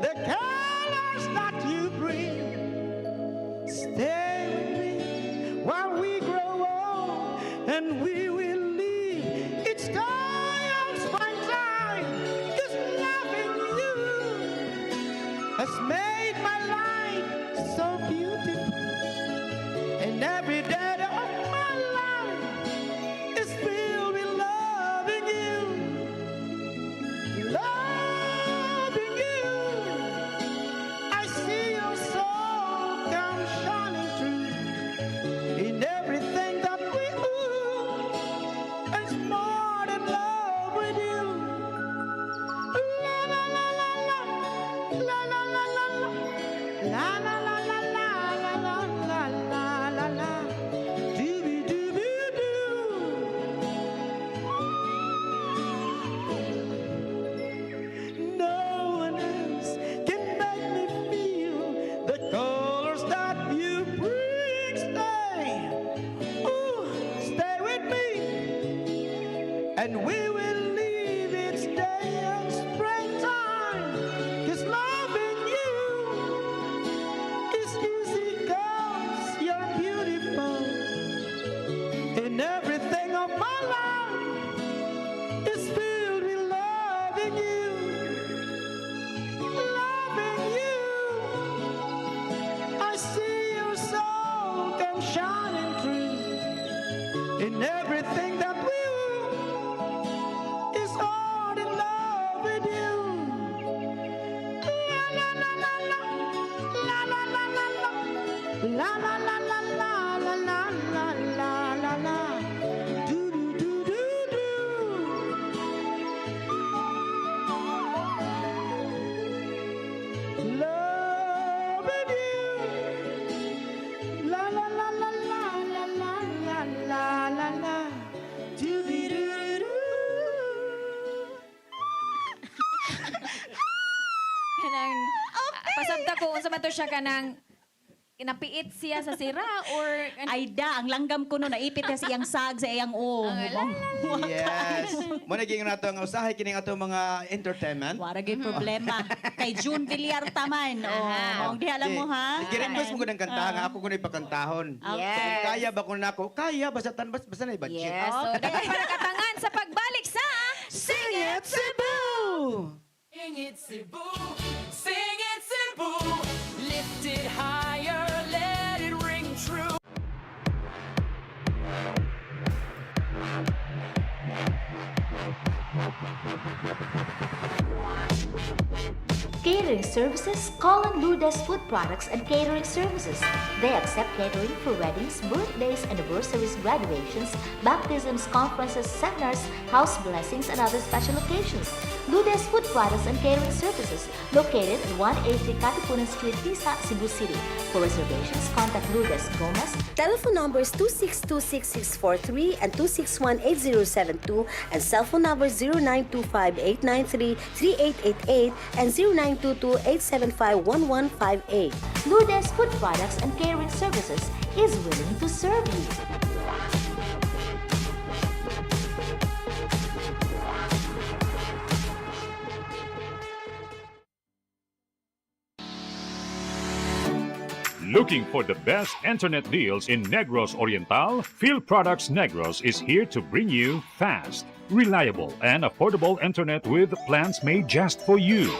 the colors that you bring. Stay with me while we grow old, and we will leave each sky of springtime. 'Cause loving you has made my life so beautiful, and every day of my life is filled with loving you. Loving you, I see your soul come shining through in everything that we do. It's more than love with you. La la la la la, La la la la la la la la la la la. Do do do do do. Loving you. La la la la la la la la la la la. Do do do do. Kanang pasabta ko unsa man to siya kanang napiit siya sa sira or Aida, ang langgam ko no, naipit na siyang sag sa iyang Yes. Mo naging nato ang usahay kining ato mga entertainment. Wara gyud problema. Kay June Villar taman. Oh, di alam mo ha. Gi-request mo ko ng kanta nga ako kuno ipakantahon. Yes. So, kung kaya ba ko nako? Kaya basta basta na budget. Yes. So, dapat para katangan sa pagbalik sa Sing it Cebu. Sing it Cebu, sing it Cebu, lift it higher, let it ring true. Catering services, call on Lourdes Food Products and Catering Services. They accept catering for weddings, birthdays, anniversaries, graduations, baptisms, conferences, seminars, house blessings, and other special occasions. Lourdes Food Products and Catering Services, located at 180 Katipunan Street, Tisa, Cebu City. For reservations, contact Lourdes Gomez. Telephone numbers 2626643 and 2618072 and cell phone number 0925-893-3888 and 0922-875-1158. Lourdes Food Products and Catering Services is willing to serve you. Looking for the best internet deals in Negros Oriental? Phil Products Negros is here to bring you fast, reliable, and affordable internet with plans made just for you.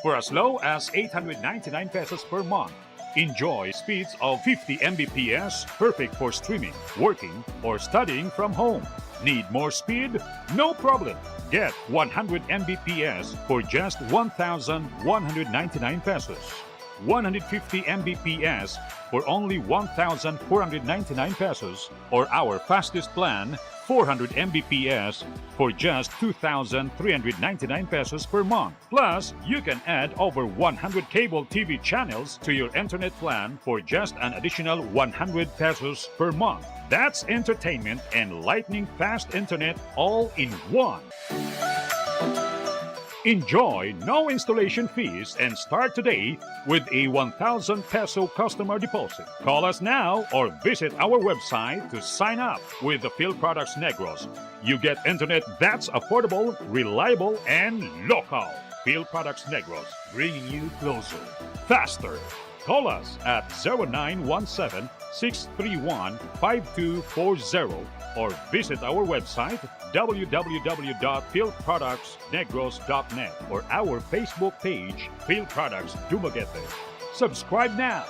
For as low as 899 pesos per month, enjoy speeds of 50 Mbps, perfect for streaming, working, or studying from home. Need more speed? No problem. Get 100 Mbps for just 1,199 pesos. 150 Mbps for only 1,499 pesos, or our fastest plan, 400 Mbps for just 2,399 pesos per month. Plus, you can add over 100 cable TV channels to your internet plan for just an additional 100 pesos per month. That's entertainment and lightning fast internet all in one. Enjoy no installation fees and start today with a 1,000 peso customer deposit. Call us now or visit our website to sign up with the Phil Products Negros. You get internet that's affordable, reliable, and local. Phil Products Negros, bringing you closer, faster. Call us at 0917-631-5240 or visit our website www.philproductsnegros.net or our Facebook page, Phil Products Dumaguete. Subscribe now.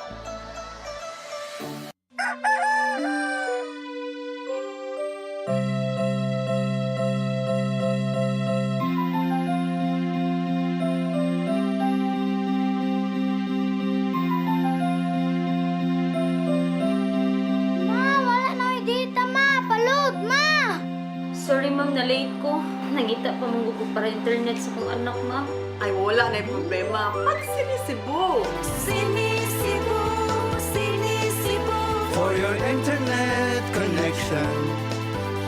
Ma, wala na may data, ma. Palud, ma. Sorry ma'am, na-late ko. Nangita pa mong gugo para internet sa kong anak ma'am. Ay, wala na yung problema. Pag sinisibo. Sinisibu, sinisibu, For your internet connection,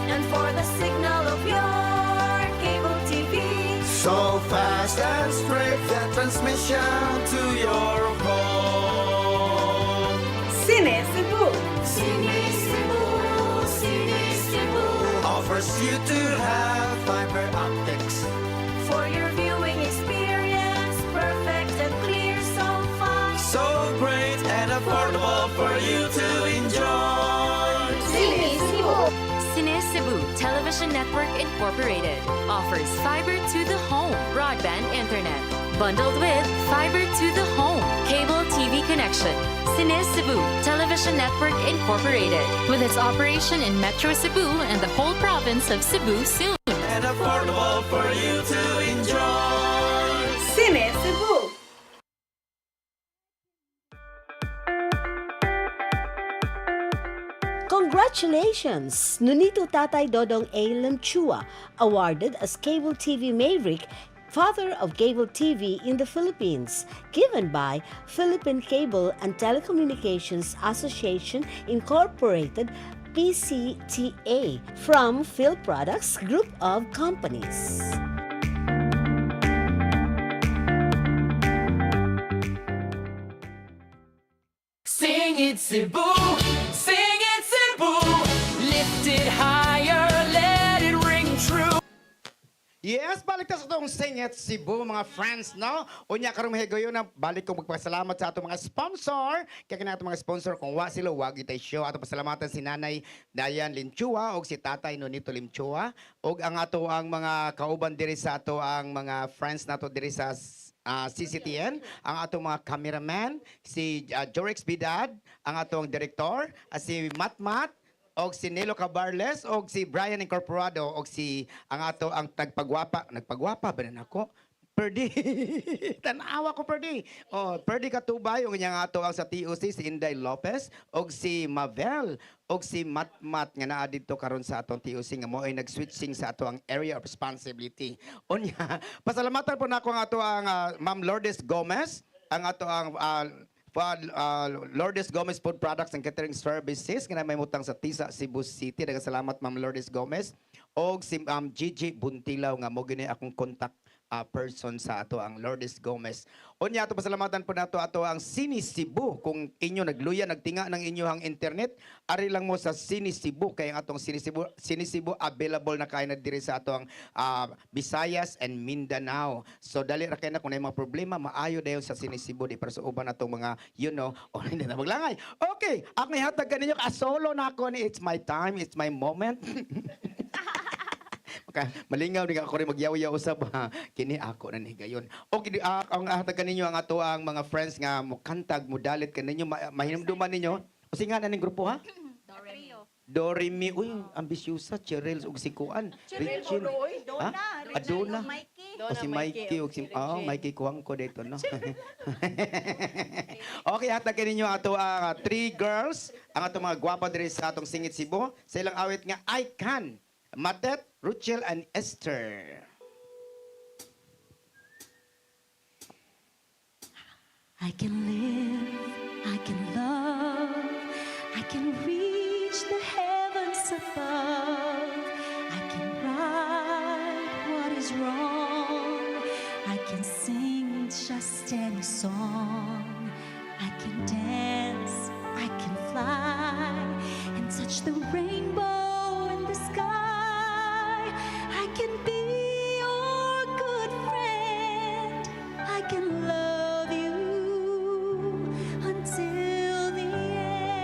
and for the signal of your cable TV. so fast and straight, the transmission to your home. Sinisibo. Sinisibu, sinisibu, Offers you to have fiber optics. for your viewing experience, perfect and clear so far. So great and affordable for you to enjoy. Cine Cebu Television Network Incorporated offers fiber to the home broadband internet. Bundled with fiber to the home cable TV connection. Cine Cebu Television Network Incorporated, with its operation in Metro Cebu and the whole province of Cebu soon. And affordable for you to enjoy. Sinisibo. Congratulations! Nunito Tatay Dodong A. Limchua, awarded as Cable TV Maverick, Father of Cable TV in the Philippines, given by Philippine Cable and Telecommunications Association Incorporated, PCTA, from Phil Products Group of Companies. Sing it, Cebu. Sing it, Cebu. Lift it higher, let it ring true. Yes, balik ta sa itong Singit Cebu, mga friends, no? Unya karong mahigayon na balik kong magpasalamat sa atong mga sponsor. Kaya kina atong mga sponsor, kung wa sila, wag itay show. Atong pasalamatan si Nanay Dayan Limchua o si Tatay Nonito Limchua. O ang ato ang mga kauban diri sa ato ang mga friends nato diri sa CCTN, ang atong mga cameraman, si Jorex Bidad, ang atong director, si Matmat, og si Nelo Cabarles, og si Brian Incorporado, og si ang ato ang nagpagwapa ba na ako? Perdi. Tanawa ko Perdi. Oh, Perdi Katubay, og nga ato ang sa TOC si Inday Lopez, og si Mavel, og si Matmat nga naa didto karon sa atong TOC nga mo ay nag-switching sa ato ang area of responsibility. Unya, pasalamatan po nako ang ato ang Ma'am Lourdes Gomez, ang ato ang Lourdes Gomez Food Products and Catering Services nga may mutang sa Tisa, Cebu City. Daghang salamat Ma'am Lourdes Gomez. Og si Gigi Buntilaw nga mo gini akong contact person sa ato ang Lourdes Gomez. Unya ato pasalamatan po nato ato ang Cine Cebu. Kung inyo nagluya nagtinga ng inyong internet, ari lang mo sa Cine Cebu kay ang atong Cine Cebu available na kay na diri sa ato ang Visayas and Mindanao. So dali ra kay na kung may mga problema maayo dayon sa Cine Cebu di para sa uban natong mga hindi na maglangay. Okay, ako ihatag kaninyo ka solo na ako ni It's My Time, It's My Moment. Malingaw ni ako rin magyaw-yaw usab kini ako na ni gayon. Okay, ang hatag kaninyo ang ato ang mga friends nga mo kantag mo dalit kaninyo mahinumduman ninyo. O singa na ning grupo ha? Doremi. Uy, ambisyosa, Cheryl ug si Kuan. Richin. Adona. O si Mikey ug si Mikey kuwang ko dito no. Okay, hatag kaninyo ato ang 3 girls, ang ato mga gwapa diri sa atong Singit Cebu. Sa ilang awit nga I Can. Matet, Ruchel, and Esther. I can live, I can love, I can reach the heavens above. I can right what is wrong. I can sing just any song. I can dance, I can fly, and touch the rainbow in the sky. I can be your good friend. I can love you until the end.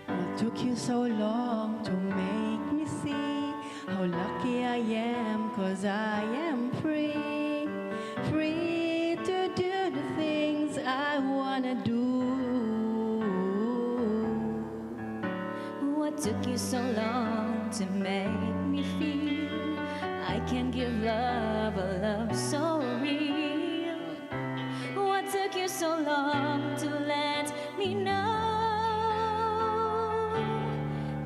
What took you so long to make me see how lucky I am, 'cause I am free, free to do the things I wanna do. What took you so long to make me feel I can give love a love so real? What took you so long to let me know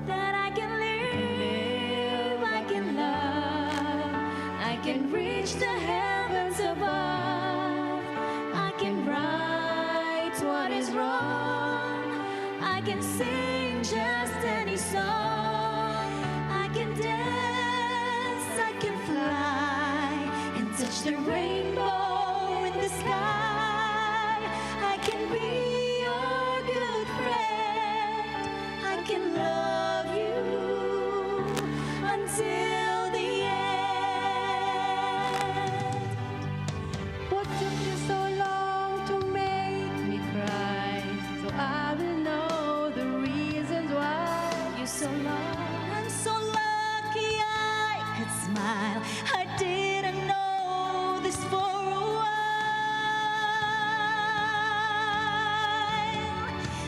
that I can live, I can love, I can reach the heavens above, I can right what is wrong, I can sing just any song, I can dance, I can fly, and touch the rainbow in the sky. I can be your good friend, I can love you until the end. What took you so long to make me cry? So I will know the reasons why You so long. I'm so lucky I could smile. I didn't know this for a while.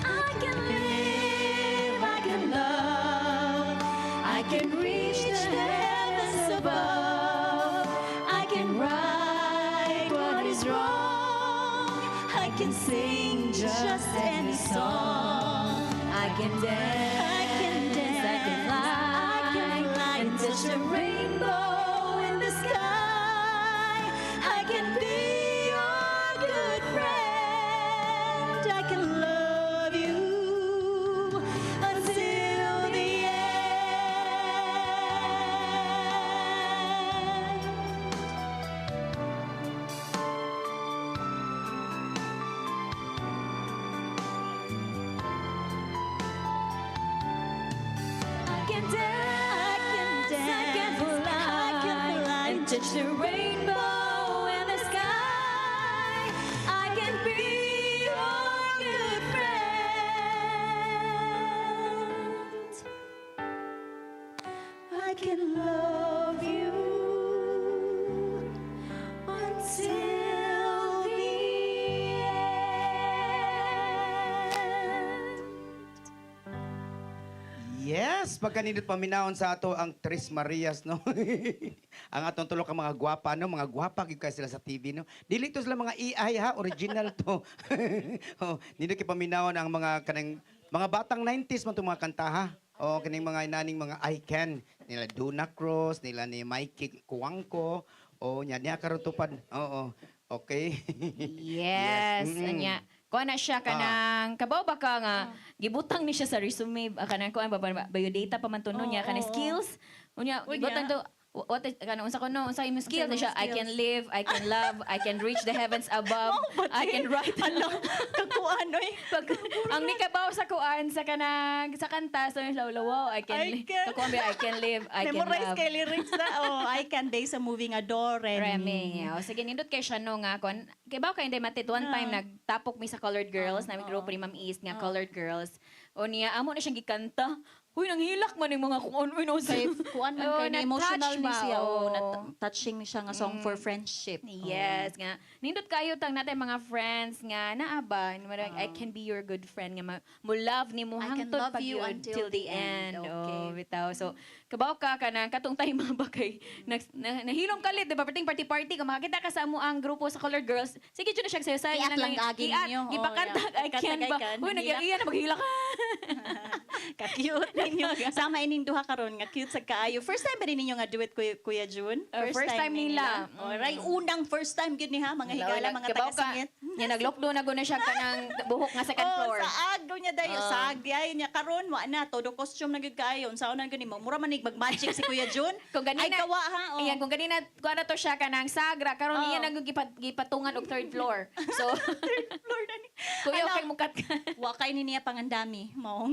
I can live, I can love, I can reach the heavens above. I can right what is wrong. I can sing just any song. I can dance, I can dance, I can fly, and touch the rainbow in the sky. I can be your good friend. I can love you until the end. I can dance, I can fly, and touch the rainbow in the sky. I can be your good friend. I can love you until the end. Yes, pagkaninit paminahon sa ato ang Tres Marias, no? Ang atong tulo ka mga gwapa, no? Mga gwapa gid kay sila sa TV, no? Dili to sila mga AI ha, original to. Oh, nindot kay paminahon ang mga kanang mga batang 90s man tong mga kanta ha. O kining mga inaning mga icon nila Duna Cruz, nila ni Mikey Kuwangko, o niya karon tupad. Oo. Okay. Yes, Mm. anya. Kuha na siya kanang kabaw ba ka nga gibutang ni siya sa resume kanang kuha ba biodata pa man to no niya kanang skills. Unya gibutang to what is kanang unsa ko no unsa imong skills siya I can live, I can love, I can reach the heavens above, I can write Kakuan, oy. ang nikabaw sa kuan sa kanang sa kanta so lawlaw I can I can- kakuan ba I can live, I can Memorize love. kay lyrics na. Oh, I can day sa movie nga Doremi. Remy. O sige, nindot kay siya no nga kon. Kay baw kay matit one time nagtapok mi sa Colored Girls, na grupo ni Ma'am East nga Colored Girls. O niya amo na siyang gikanta. Huy nang hilak man yung mga kung ano sa Kay kuan man Oo, kay na-touch emotional ni ba? siya. Oo. Touching ni siya nga song for friendship. Yes, nga. Nindot kayo tang natin mga friends nga naaba, I can be your good friend nga mo love ni mo I can hangtod love pag you yun until till the the end. end. Okay. Oh, bitaw. So, kabaw ka kanang katong time ba kay nahilom kalit, di ba? Parting party kung makakita ka sa amo ang grupo sa Colored Girls. Sige, dyan na siya sayo Iat lang agi ninyo. Gipakantag, I can ba? Uy, nagyagiyan na maghila ka. Ka-cute ninyo. Sama ining duha karon nga cute sa kaayo. First time ba rin ninyo nga duet Kuya June? First time nila. Alright, unang first time gyud ni ha mga higala mga Kabaw ka. taga-singit. Nya nag-lockdown na guna siya kanang buhok nga second floor. sa agaw niya dayo, sa agay niya karon wa na todo costume na gyud kaayo. Unsa na gani mo? Mura man nig mag-magic si Kuya June. Kung ganina, Ay kawa ha. Oh. Ayan, kung ganina, kuha na to siya kanang sagra, karon niya gipatungan og third floor. So, Floor na ni. kuya, Ala, okay mukat ka. Wa kay ni niya pangandami mo.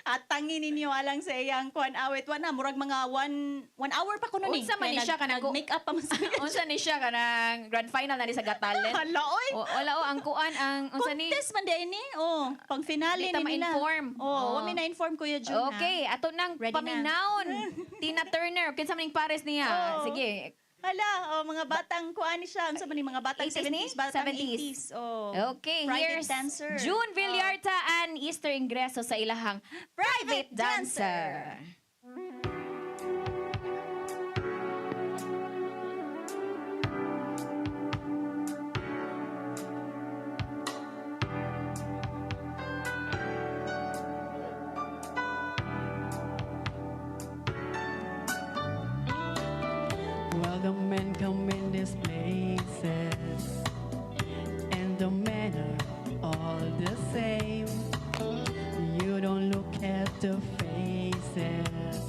At tangin ninyo alang sa iyang kuan awit wa na murag mga 1 hour pa kuno ni. Unsa man ni siya kanang make up pa man sa Unsa ni siya kanang grand final na ni sa Got Talent. Hala oy. Wala o ang kuan ang unsa ni Contest man din ni. Oh, pang finale Di ta ni nila. ma-inform. Oh, Oh. wa mi na-inform Kuya June. ha? Okay, ato nang Ready na. paminaon. Tina Turner, kinsa man ning pares niya. Oh. Sige. Hala, oh, mga batang kuan ni siya. Unsa man ni mga batang 80s ni? 70s, batang 70s. 80s. Oh. Okay, Private here's dancer. June Villarta and Easter Ingreso sa ilahang Private Dancer. Well, the men come in these places, and the men are all the same. You don't look at the faces,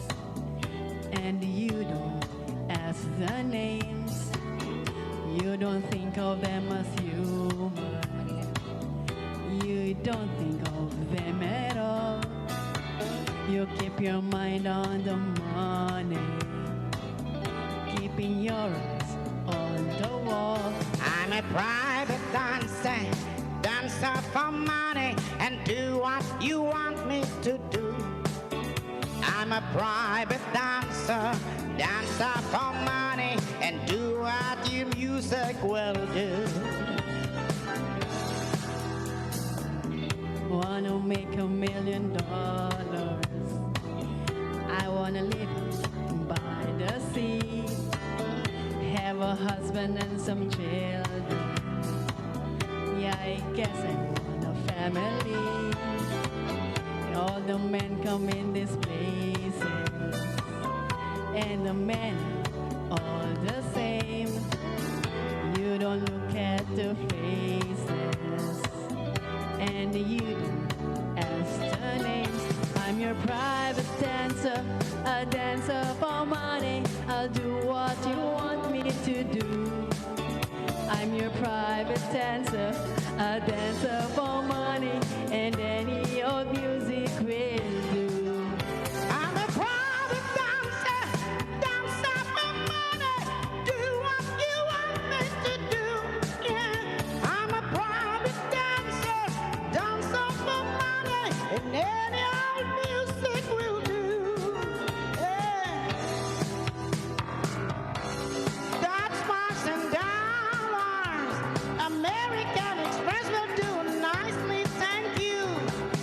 and you don't ask the names. You don't think of them as human. You don't think of them at all. You keep your mind on the money, keeping your eyes on the wall. I'm a private dancer, dancer for money, and do what you want me to do. I'm a private dancer, dancer for money, and do what your music will do. Wanna make $1 million. I wanna live by the sea, have a husband and some children. Yeah, I guess I want a family. all the men come in these places, and the men all the same. You don't look at the faces, and you don't ask the names. I'm your private dancer, a dancer for money. I'll do what you want me to do. I'm your private dancer, a dancer for money, and any old music will do. I'm a private dancer, dancer for money. Do what you want me to do. Yeah. I'm a private dancer, dancer for money, and any old music will do. Yeah. That's marks and dollars. American Express will do nicely, thank you.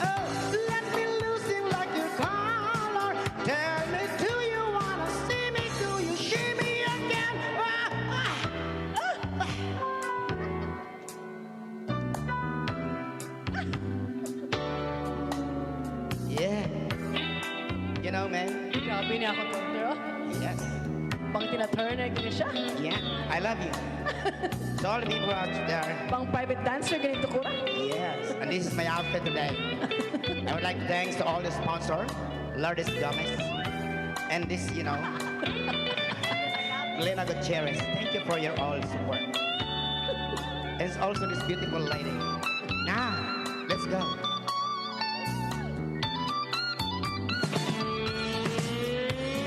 Oh, let me loose in like your collar. Tell me, do you wanna see me? Do you see me again? Yeah. You know, man. Grabe niya ako, Tonto. Yes. Pang tina-Turner, gini siya. Yeah. I love you. To all the people out there. Pang private dancer, ganito ko Yes. And this is my outfit today. I would like to thanks to all the sponsor, Lourdes Gomez, and this, Glenna Gutierrez. Thank you for your all support. And it's also this beautiful lady. Now, let's go.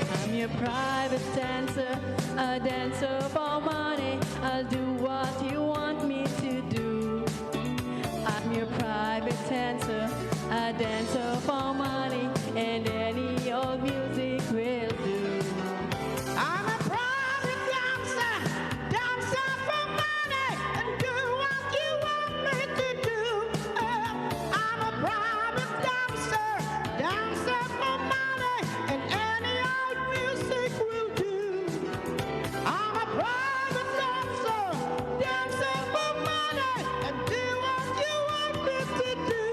I'm your private dancer, a dancer for money. I'll do what you want me to do. I'm your private dancer, a dancer for money, and any old music will do. I'm a private dancer, dancer for money, and do what you want me to do. I'm a private dancer, dancer for money, and any old music will do. I'm a private dancer, dancer for money, and do what you want me to do.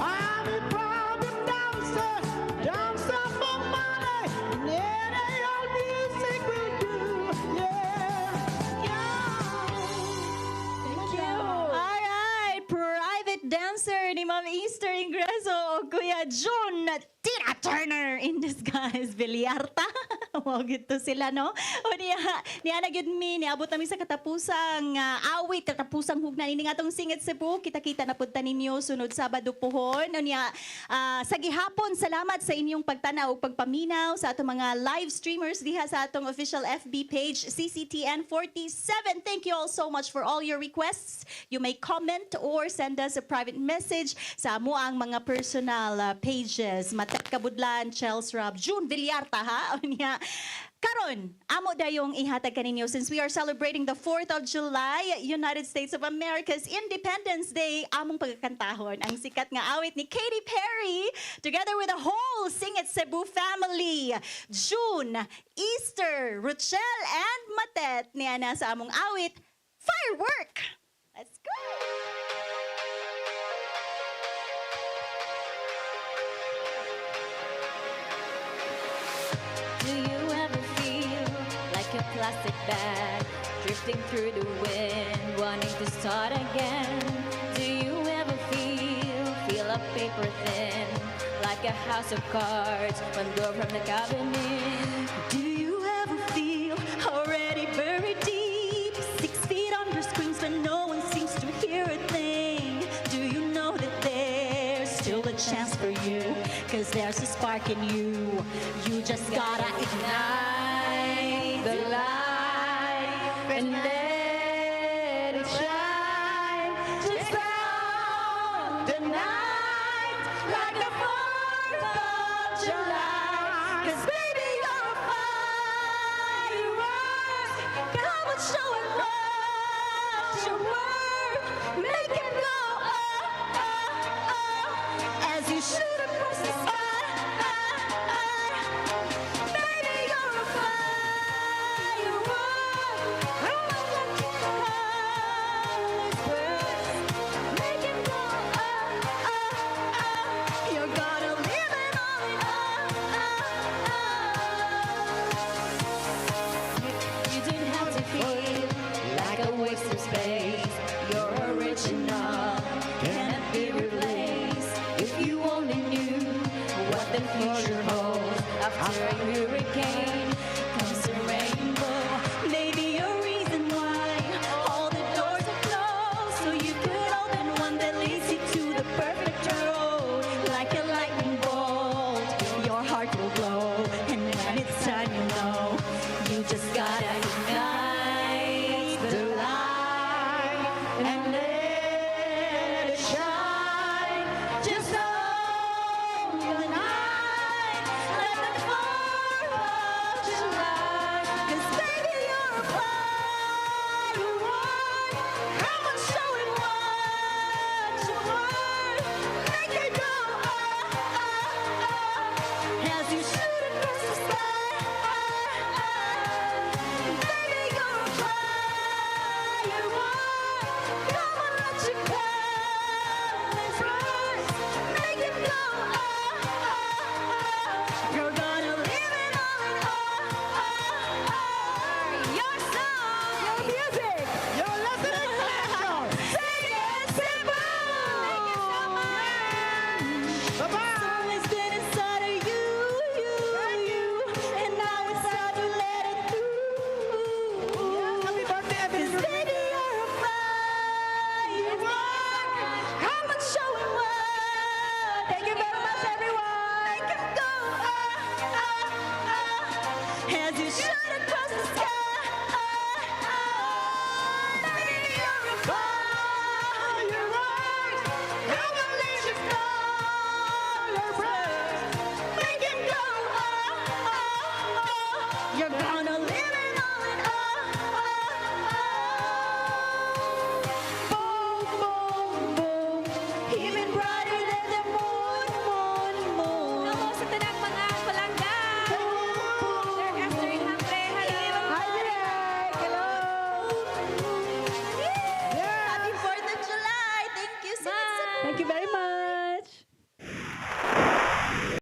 I'm a private dancer, dancer for money, and any old music will do. Yeah, Thank you. Alright, private dancer ni Ma'am Easter Ingreso o Kuya June Tina Turner in disguise, Villarta. Wow, gito sila, no? O niya na gyud mi, niabot namin sa katapusang awit, katapusang hugna ini nga tong Singit Cebu. Kita-kita na punta ninyo sunod Sabado pohon. O niya, sa gihapon, salamat sa inyong pagtanaw ug pagpaminaw sa atong mga live streamers diha sa atong official FB page, CCTN47. Thank you all so much for all your requests. You may comment or send us a private message sa amo ang mga personal pages. Matet Kabudlan, Chels Rob, June Villarta, ha? O niya, karon, amo dayong ihatag kaninyo since we are celebrating the 4th of July, United States of America's Independence Day. Among pagkakantahon ang sikat nga awit ni Katy Perry together with the whole Sing It Cebu family. June, Easter, Rochelle, and Matet niya na sa among awit, Firework! Let's go! Do you ever feel like a plastic bag drifting through the wind, wanting to start again? Do you ever feel a paper thin, like a house of cards, one door from the cabin in? Do you ever feel already buried deep, 6 feet under screens but no one seems to hear a thing? Do you know that there's still a chance for you? Cause there's a spark in you. You just gotta ignite the light and let it shine. Just on the night like the 4th of July. Cause baby, you're a firework. Come and show it what you're worth. Make it go up, up, up as you shoot across the sky. Baby, just gotta ignite the light and let it shine. Just hold the night, let the fire of July. 'Cause baby, you're a firework. Come on, show it what you want. Make it go as you shoot across the sky. Baby, you're a firework. Come on, let your colors rise. Make it go. You're gonna live it all in all. Your song, your music, your listening pleasure. Sing it, Cebu. Bye-bye. Song has been inside of you, and now it's time to let it through. Happy birthday, Evelyn. Cause baby, you're a firework. Come and show it what. Thank you very much, everyone. Make it go as you shoot across the sky.